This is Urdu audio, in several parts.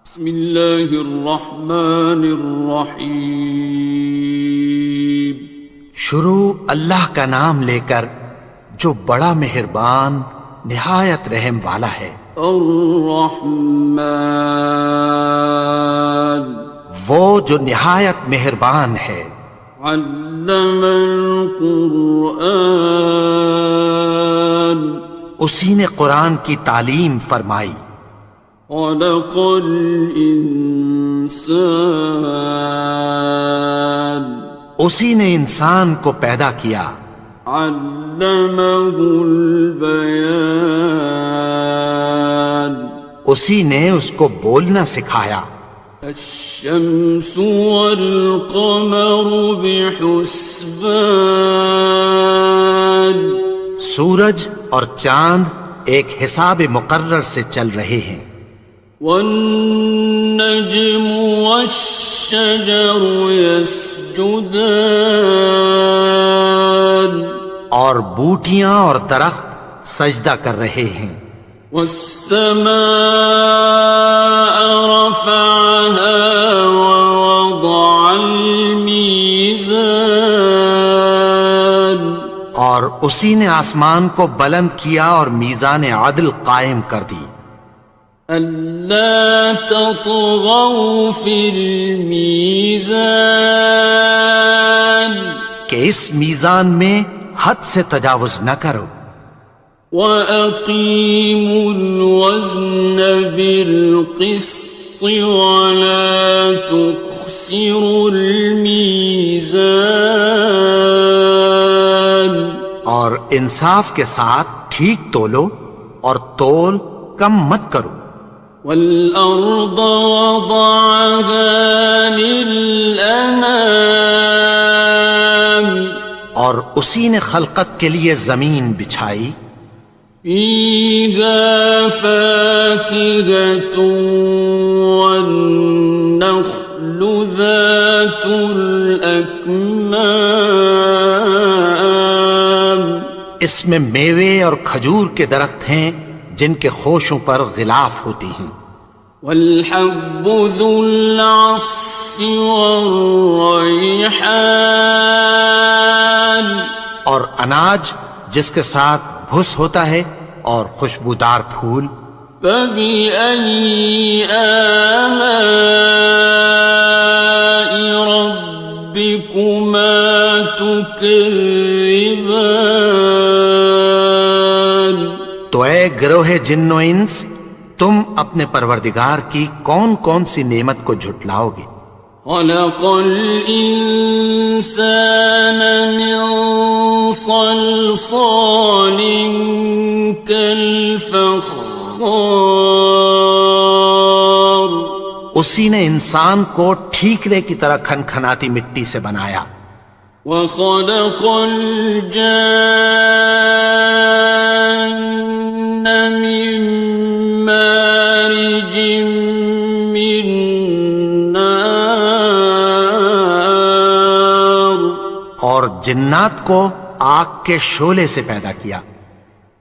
بسم اللہ الرحمن الرحیم۔ شروع اللہ کا نام لے کر جو بڑا مہربان نہایت رحم والا ہے۔ الرحمن، وہ جو نہایت مہربان ہے۔ علم القرآن، اسی نے قرآن کی تعلیم فرمائی۔ خلق الانسان، اسی نے انسان کو پیدا کیا۔ علمہ البیان، اسی نے اس کو بولنا سکھایا۔ الشمس والقمر بحسبان، سورج اور چاند ایک حساب مقرر سے چل رہے ہیں۔ والنجم والشجر يسجدان، اور بوٹیاں اور درخت سجدہ کر رہے ہیں۔ والسماء رفعها ووضع الميزان، اور اسی نے آسمان کو بلند کیا اور میزان عدل قائم کر دی۔ ألا تطغوا في الميزان، کہ اس میزان میں حد سے تجاوز نہ کرو۔ وَأَقِيمُوا الْوَزْنَ بِالْقِسْطِ وَلَا تُخْسِرُوا الْمِيزَانَ، اور انصاف کے ساتھ ٹھیک تولو اور تول کم مت کرو۔ وَالْأَرْضَ وَضَعَهَا لِلْأَنَامِ، اور اسی نے خلقت کے لیے زمین بچھائی۔ فِيهَا فَاكِهَةٌ وَالنَّخْلُ ذَاتُ الْأَكْمَامِ، اس میں میوے اور کھجور کے درخت ہیں جن کے خوشوں پر غلاف ہوتی ہیں۔ وَالْحَبُّ ذُو الْعَصْفِ وَالرَّيْحَانِ، اور اناج جس کے ساتھ بھس ہوتا ہے اور خوشبودار پھول۔ فَبِأَيِّ آلَاءِ رَبِّكُمَا تُكَذِّبَانِ، تو اے گروہ جن و انس، تم اپنے پروردگار کی کون کون سی نعمت کو جھٹلاؤ گے؟ خَلَقَ الْإِنسَانَ مِنْ صَلْصَالٍ كَالْفَخَّارِ، اسی نے انسان کو ٹھیکرے کی طرح کھنکھناتی مٹی سے بنایا۔ وَخَلَقَ الْجَانَّ مِن مَّارِجٍ مِّن نَّارٍ، اور جنات کو آگ کے شعلے سے پیدا کیا۔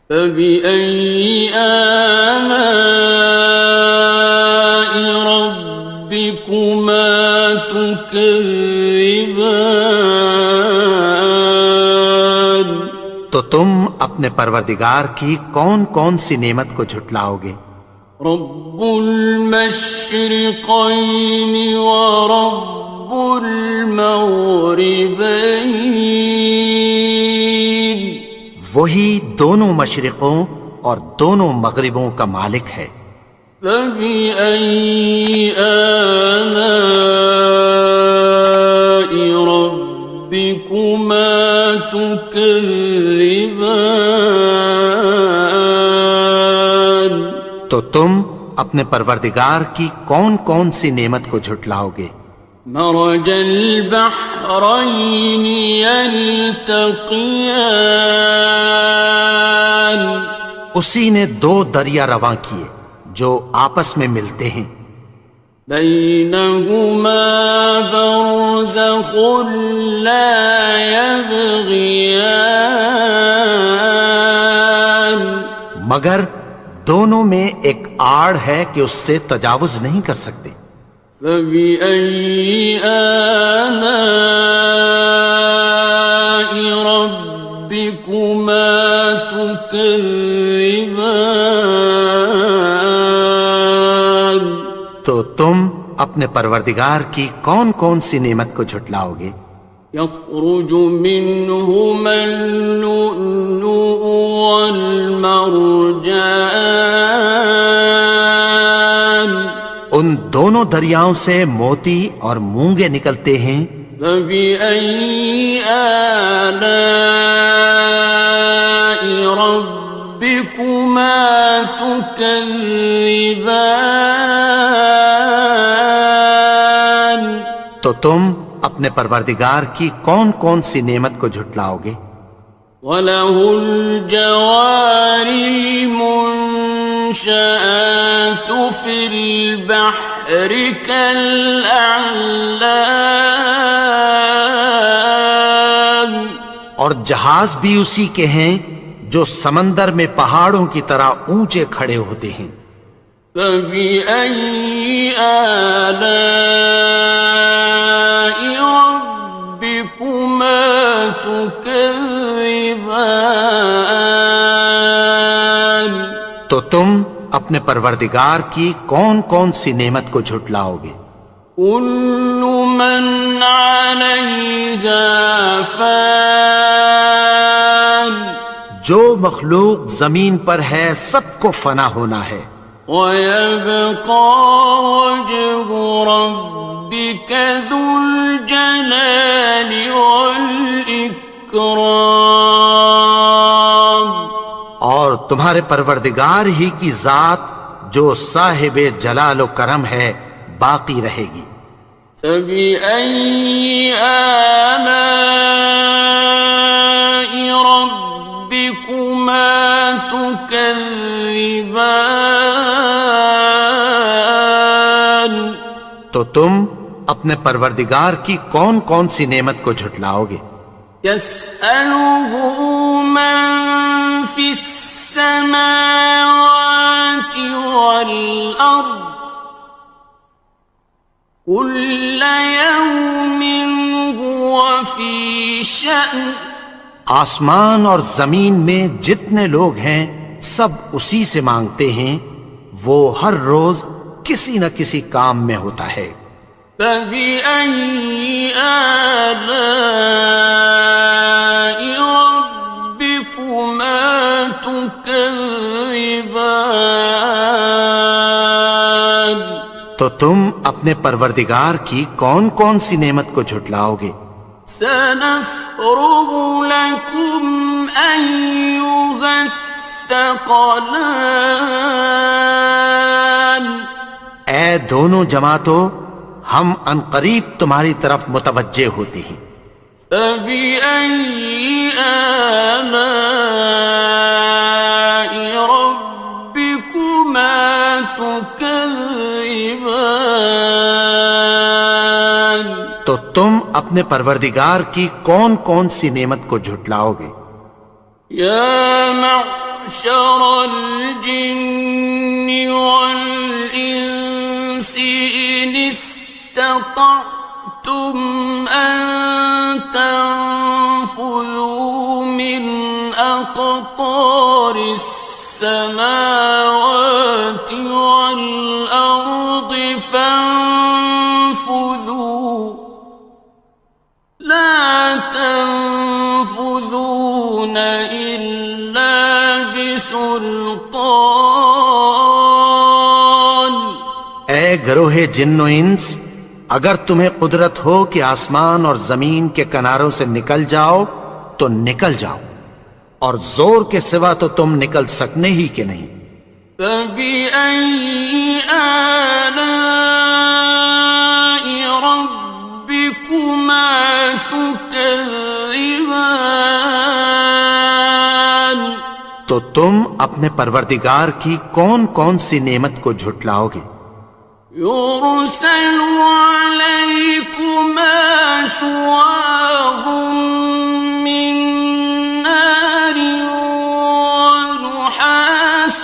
فَبِأَيِّ آلَاءِ رَبِّكُمَا تُكَذِّبَانِ، تو تم اپنے پروردگار کی کون کون سی نعمت کو جھٹلاؤ گے؟ رب المشرقین ورب المغربین، وہی دونوں مشرقوں اور دونوں مغربوں کا مالک ہے۔ فَبِأَيِّ آلَاءِ رَبِّكُمَا تُكَذِّبَانِ، تو تم اپنے پروردگار کی کون کون سی نعمت کو جھٹلاؤ گے؟ مرج البحرین یلتقیان، اسی نے دو دریا رواں کیے جو آپس میں ملتے ہیں۔ بینہما برزخ لا یبغیان، مگر دونوں میں ایک آڑ ہے کہ اس سے تجاوز نہیں کر سکتے۔ فبأي آلاء ربكما تكذبان؟ تو تم اپنے پروردگار کی کون کون سی نعمت کو جھٹلاؤ گے؟ يخرج منهما اللؤلؤ والمرجان، ان دونوں دریاؤں سے موتی اور مونگے نکلتے ہیں۔ فبأي آلاء ربكما تكذبان؟ تو تم اپنے پروردگار کی کون کون سی نعمت کو جھٹلاؤ گے؟ وَلَهُ الْجَوَارِ الْمُنشَآتُ فِي الْبَحْرِ كَالْأَعْلَامِ، اور جہاز بھی اسی کے ہیں جو سمندر میں پہاڑوں کی طرح اونچے کھڑے ہوتے ہیں۔ فَبِأَيِّ آلَاءِ رَبِّكُمَا تُكَذِّبَانِ؟ تو تم اپنے پروردگار کی کون کون سی نعمت کو جھٹلاؤ گے؟ كُلُّ مَنْ عَلَيْهَا فَانٍ، جو مخلوق زمین پر ہے سب کو فنا ہونا ہے۔ وَيَبْقَى وَجْهُ رَبِّكَ ذُو الْجَلَالِ وَالْإِكْرَامِ، اور تمہارے پروردگار ہی کی ذات جو صاحب جلال و کرم ہے باقی رہے گی۔ فَبِأَيِّ آلَاءِ رَبِّكُمَا تُكَذِّبَانِ؟ تو تم اپنے پروردگار کی کون کون سی نعمت کو جھٹلاؤ گے؟ يَسْأَلُهُ مَن فِي السَّمَاوَاتِ وَالْأَرْضِ كُلَّ يَوْمٍ هُوَ فِي شَأْنٍ، آسمان اور زمین میں جتنے لوگ ہیں سب اسی سے مانگتے ہیں، وہ ہر روز کسی نہ کسی کام میں ہوتا ہے۔ فَبِأَيِّ آلَاءِ رَبِّكُمَا تُكَذِّبَانِ؟ تو تم اپنے پروردگار کی کون کون سی نعمت کو جھٹلاؤ گے؟ سَنَفْرُغُ لَكُمْ أَيُّهَ الثَّقَلَانِ، اے دونوں جماعتوں ہم عنقریب تمہاری طرف متوجہ ہوتے ہیں۔ فَبِأَيِّ آلَاءِ رَبِّكُمَا تُكَذِّبَانِ؟ تو تم اپنے پروردگار کی کون کون سی نعمت کو جھٹلاؤ گے؟ يَا مَعْشَرَ الْجِنِّ وَالْإِنسِ إِنِ اسْتَطَعْتُمْ أَن تَنفُذُوا مِنْ أَقْطَارِ السَّمَاوَاتِ وَالْأَرْضِ فَانفُذُوا لَا تَنفُذُونَ إِلَّا بِسُلْطَانٍ۔ اے گروہ جن و انس، اگر تمہیں قدرت ہو کہ آسمان اور زمین کے کناروں سے نکل جاؤ تو نکل جاؤ، اور زور کے سوا تو تم نکل سکنے ہی کہ نہیں۔ فَبِأَيِّ آلَاءِ رَبِّكُمَا تُكَذِّبَانِ؟ تو تم اپنے پروردگار کی کون کون سی نعمت کو جھٹلاؤ گے؟ يُرْسَلُ عَلَيْكُمَا شُوَاظٌ مِّن نَّارٍ وَنُحَاسٌ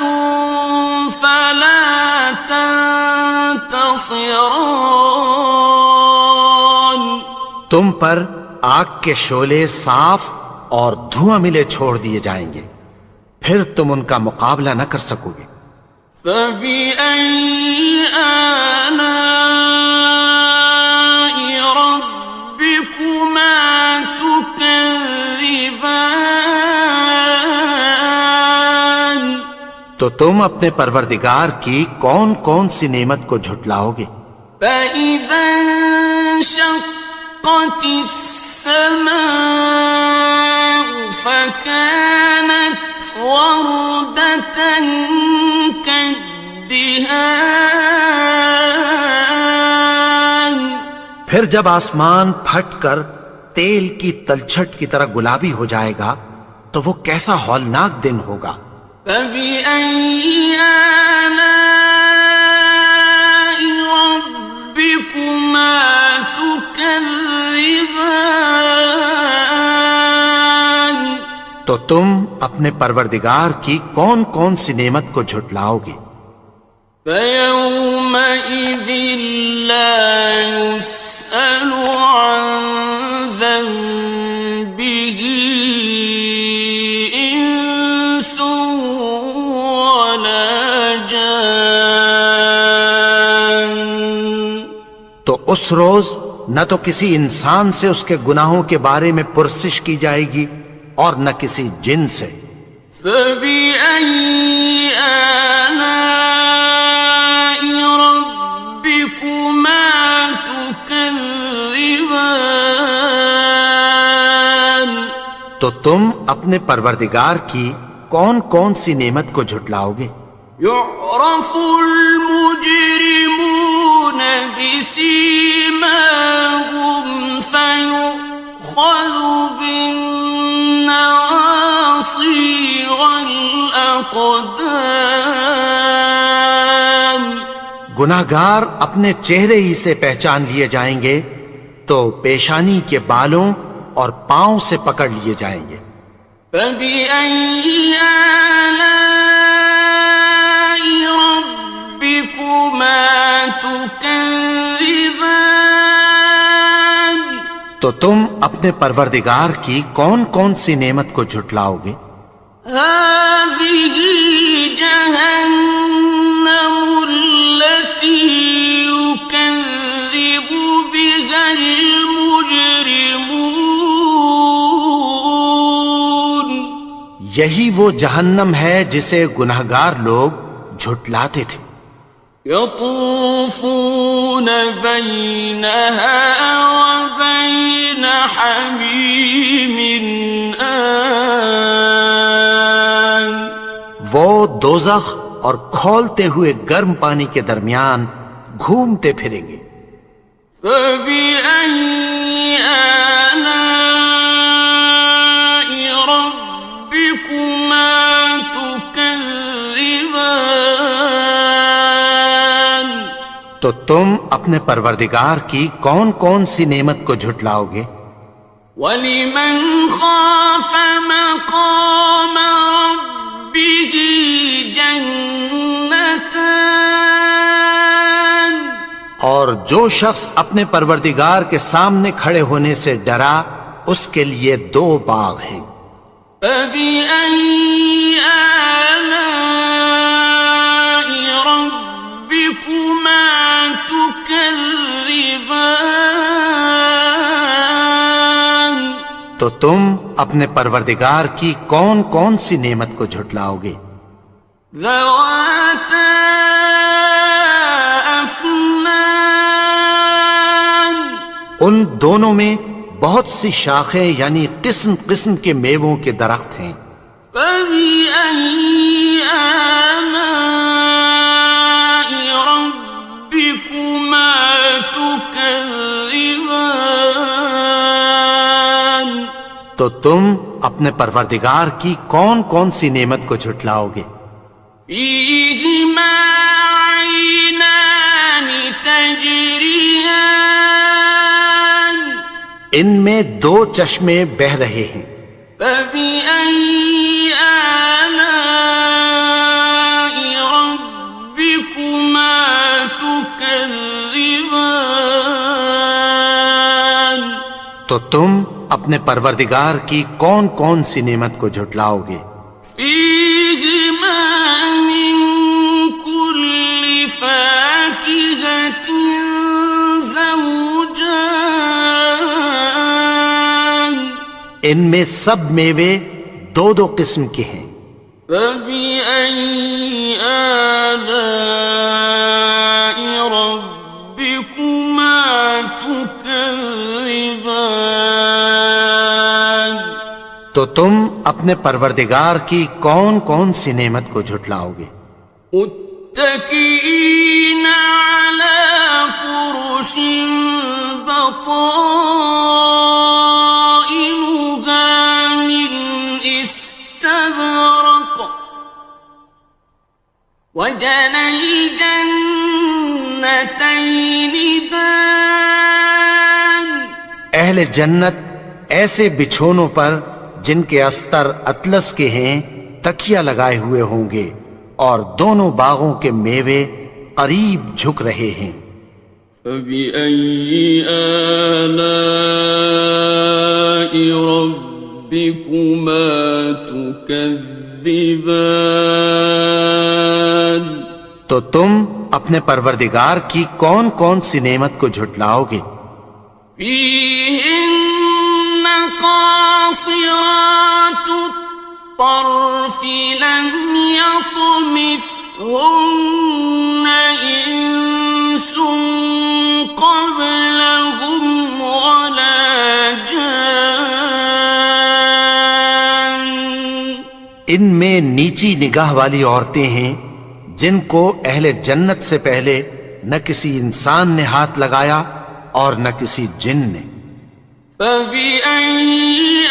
ينتصران تم پر آگ کے شعلے صاف اور دھواں ملے چھوڑ دیے جائیں گے، پھر تم ان کا مقابلہ نہ کر سکو گے۔ فبأي آلاء ربكما تكذبان تو تم اپنے پروردگار کی کون کون سی نعمت کو جھٹلاؤ گے؟ فإذا انشقت السماء فكانت وردة كالدهان پھر جب آسمان پھٹ کر تیل کی تلچھٹ کی طرح گلابی ہو جائے گا تو وہ کیسا ہولناک دن ہوگا۔ فبأي آلاء ربكما تكذبان تو تم اپنے پروردگار کی کون کون سی نعمت کو جھٹلاؤ گے؟ فيومئذ لا يسأل عن ذنبه إنس ولا جان تو اس روز نہ تو کسی انسان سے اس کے گناہوں کے بارے میں پرسش کی جائے گی اور نہ کسی جن سے۔ فبأي آلاء ربكما تكذبان تو تم اپنے پروردگار کی کون کون سی نعمت کو جھٹلاؤ گے؟ يعرف المجرمون بسيماهم فيؤخذ بالنواصي والأقدام گناہگار اپنے چہرے ہی سے پہچان لیے جائیں گے تو پیشانی کے بالوں اور پاؤں سے پکڑ لیے جائیں گے۔ فبأي آلاء ربكما تكذبان تو تم اپنے پروردگار کی کون کون سی نعمت کو جھٹلاؤ گے؟ هذه جهنم التي يكذب بها المجرمون یہی وہ جہنم ہے جسے گناہگار لوگ جھٹلاتے تھے۔ يطوفون بينها وبين حميم آن وہ دوزخ اور کھولتے ہوئے گرم پانی کے درمیان گھومتے پھریں گے۔ فبأي آلاء ربكما تكذبان تو تم اپنے پروردگار کی کون کون سی نعمت کو جھٹلاؤ گے؟ وَلِمَنْ خَافَ مَقَامَ رَبِّهِ جَنَّتَانِ اور جو شخص اپنے پروردگار کے سامنے کھڑے ہونے سے ڈرا اس کے لیے دو باغ ہیں۔ فَبِأَيِّ آلَاءِ رَبِّكُمَا تُكَذِّبَانِ تو تم اپنے پروردگار کی کون کون سی نعمت کو جھٹلاؤ گے؟ ذَوَاتَا أَفْنَانٍ ان دونوں میں بہت سی شاخیں یعنی قسم قسم کے میووں کے درخت ہیں۔ فَبِأَيِّ آلَاءِ رَبِّكُمَا تُكَذِّبَانِ تو تم اپنے پروردگار کی کون کون سی نعمت کو جھٹلاؤ گے؟ فِيهِمَا عَيْنَانِ تَجْرِيَانِ ان میں دو چشمے بہہ رہے ہیں۔ فَبِأَيِّ آلَاءِ رَبِّكُمَا تُكَذِّبَانِ تكذبان تو تم اپنے پروردگار کی کون کون سی نعمت کو جھٹلاؤ گے؟ فيهما من كل فاكهة زوجان ان میں سب میوے دو دو قسم کے ہیں۔ فبأي آلاء ربكما تكذبان تو تم اپنے پروردگار کی کون کون سی نعمت کو جھٹلاؤ گے؟ متكئين على فرش بطائنها من استبرق وجنى الجنتين دان اہل جنت ایسے بچھونوں پر جن کے استر اطلس کے ہیں تکیہ لگائے ہوئے ہوں گے، اور دونوں باغوں کے میوے قریب جھک رہے ہیں۔ فبأي آلاء ربكما تكذبان تو تم اپنے پروردگار کی کون کون سی نعمت کو جھٹلاؤ گے؟ فيهن قاصرات الطرف لم يطمثهن إنس قبلهم ولا جان ان میں نیچی نگاہ والی عورتیں ہیں جن کو اہل جنت سے پہلے نہ کسی انسان نے ہاتھ لگایا اور نہ کسی جن نے۔ فبأي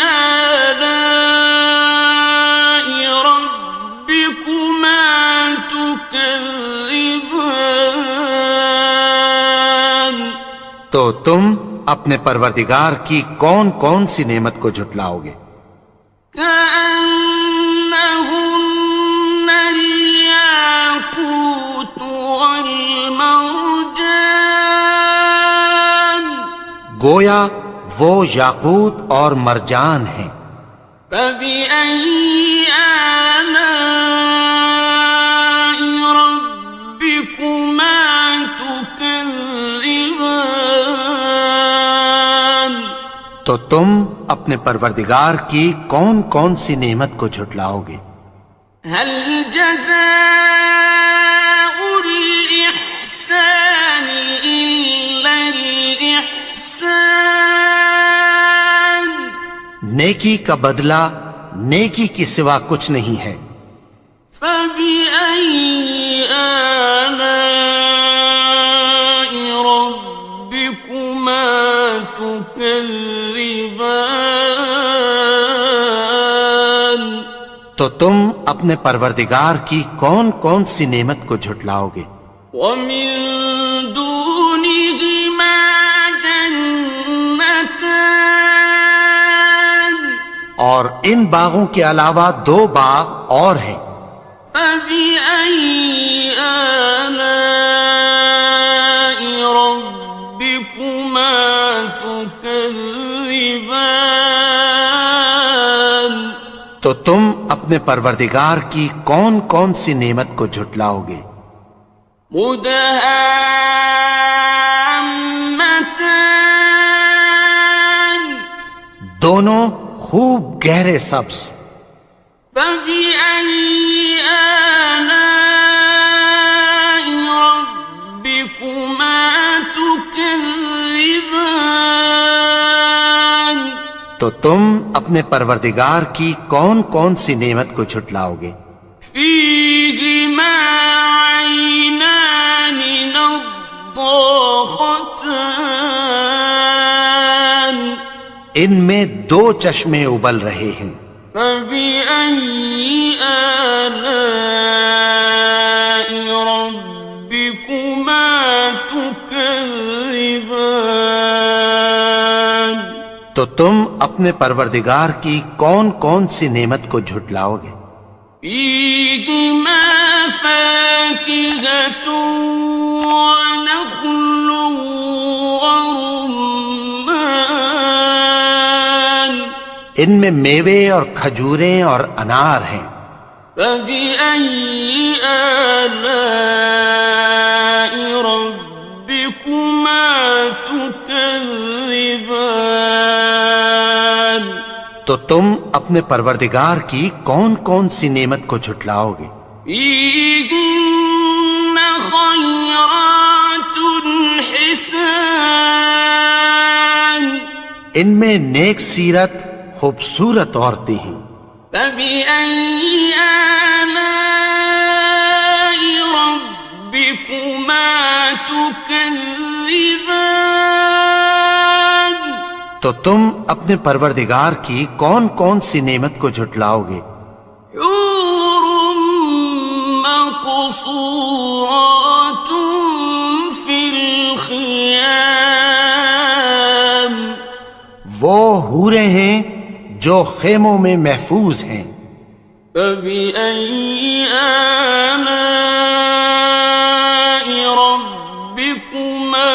آلاء ربكما تكذبان تو تم اپنے پروردگار کی کون کون سی نعمت کو جھٹلاؤ گے؟ كأنهن الياقوت والمرجان گویا وہ یاقوت اور مرجان ہیں۔ فبأي آلاء ربكما تكذبان تو تم اپنے پروردگار کی کون کون سی نعمت کو جھٹلاؤ گے؟ هل جزاء الإحسان إلا الإحسان نیکی کا بدلہ نیکی کی سوا کچھ نہیں ہے۔ فبأي آلاء ربكما تكذبان تو تم اپنے پروردگار کی کون کون سی نعمت کو جھٹلاؤ گے؟ ومن دونهما جنتان اور ان باغوں کے علاوہ دو باغ اور ہیں۔ فبأي آلاء ربكما تكذبان تو تم اپنے پروردگار کی کون کون سی نعمت کو جھٹلاؤ گے؟ مدهامتان دونوں خوب گہرے سبز۔ فبأي آلاء ربكما تكذبان تو تم اپنے پروردگار کی کون کون سی نعمت کو جھٹلاؤ گے؟ فيهما عينان نضاختان ان میں دو چشمے ابل رہے ہیں۔ فبأي آلاء ربكما تكذبان تو تم اپنے پروردگار کی کون کون سی نعمت کو جھٹلاؤ گے؟ فيهما فاكهة ونخل ورمان ان میں میوے اور کھجوریں اور انار ہیں. فبأي آلاء ربكما تكذبان تو تم اپنے پروردگار کی کون کون سی نعمت کو جھٹلاؤ گے؟ فيهن خيرات حسان ان میں نیک سیرت خوبصورت عورتیں ہیں. فبأي آلاء ربكما تكذبان تو تم اپنے پروردگار کی کون کون سی نعمت کو جھٹلاؤ گے؟ حور مقصورات في الخيام وہ حوریں ہیں جو خیموں میں محفوظ ہیں. فبأي آلاء ربكما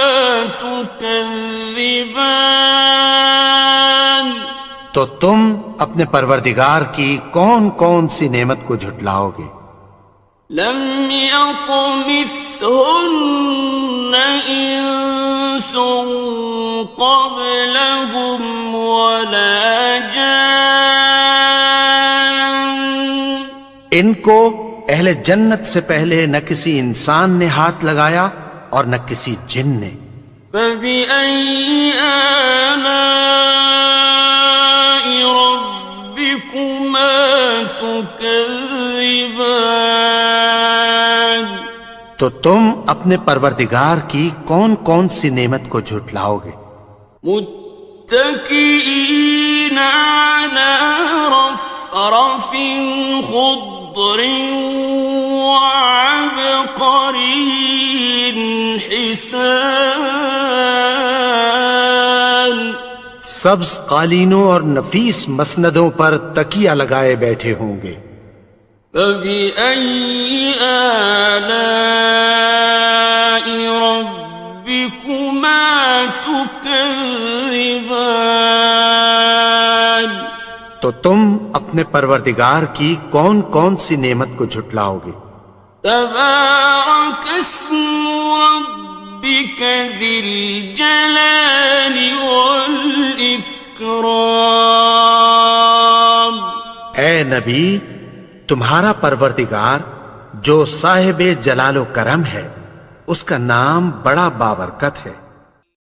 تكذبان تو تم اپنے پروردگار کی کون کون سی نعمت کو جھٹلاؤ گے؟ لم يطمثهن إنس قبلهم ولا جان ان کو اہل جنت سے پہلے نہ کسی انسان نے ہاتھ لگایا اور نہ کسی جن نے. فبأي آلاء ربكما تكذبان تو تم اپنے پروردگار کی کون کون سی نعمت کو جھٹلاؤ گے؟ متكئين على رفرف خضر وعبقري حسان سبز قالینوں اور نفیس مسندوں پر تکیہ لگائے بیٹھے ہوں گے. فبأي آلاء ربكما تكذبان تو تم اپنے پروردگار کی کون کون سی نعمت کو جھٹلاؤ گے؟ تبارك اسم ربك ذي الجلال والإكرام اے نبی، تمہارا پروردگار جو صاحب جلال و کرم ہے، اس کا نام بڑا بابرکت ہے.